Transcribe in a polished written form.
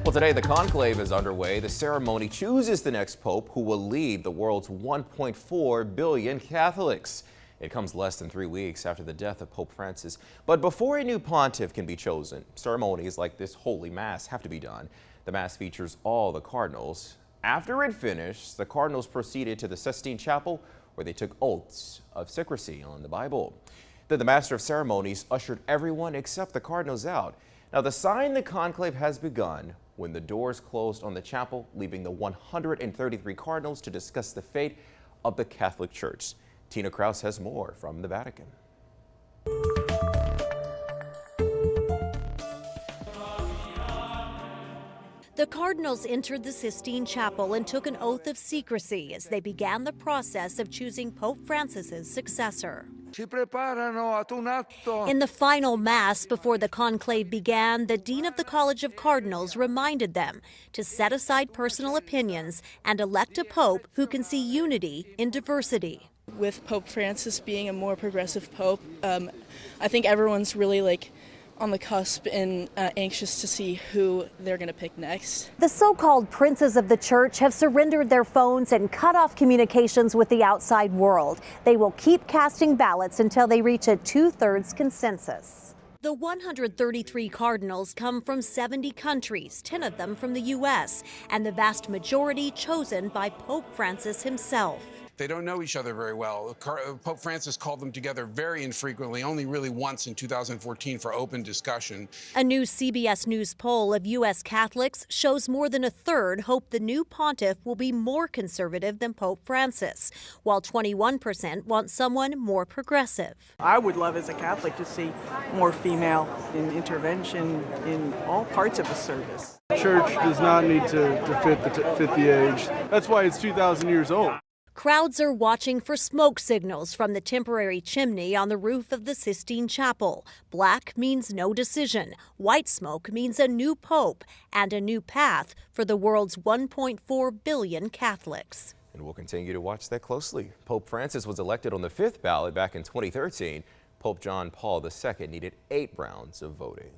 Well, today the conclave is underway. The ceremony chooses the next pope who will lead the world's 1.4 billion Catholics. It comes less than 3 weeks after the death of Pope Francis. But before a new pontiff can be chosen, ceremonies like this Holy Mass have to be done. The Mass features all the cardinals. After it finished, the cardinals proceeded to the Sistine Chapel, where they took oaths of secrecy on the Bible. Then the Master of Ceremonies ushered everyone except the cardinals out. Now, the sign the conclave has begun when the doors closed on the chapel, leaving the 133 cardinals to discuss the fate of the Catholic Church. Tina Kraus has more from the Vatican. The cardinals entered the Sistine Chapel and took an oath of secrecy as they began the process of choosing Pope Francis's successor. In the final Mass before the conclave began, the Dean of the College of Cardinals reminded them to set aside personal opinions and elect a pope who can see unity in diversity. With Pope Francis being a more progressive pope, I think everyone's really on the cusp and anxious to see who they're going to pick next. The so-called princes of the church have surrendered their phones and cut off communications with the outside world. They will keep casting ballots until they reach a 2/3 consensus. The 133 cardinals come from 70 countries, 10 of them from the U.S., and the vast majority chosen by Pope Francis himself. They don't know each other very well. Pope Francis called them together very infrequently, only really once in 2014 for open discussion. A new CBS News poll of U.S. Catholics shows more than a third hope the new pontiff will be more conservative than Pope Francis, while 21% want someone more progressive. I would love as a Catholic to see more female in intervention in all parts of the service. The church does not need to fit the age. That's why it's 2,000 years old. Crowds are watching for smoke signals from the temporary chimney on the roof of the Sistine Chapel. Black means no decision. White smoke means a new pope and a new path for the world's 1.4 billion Catholics. And we'll continue to watch that closely. Pope Francis was elected on the 5th ballot back in 2013. Pope John Paul II needed 8 rounds of voting.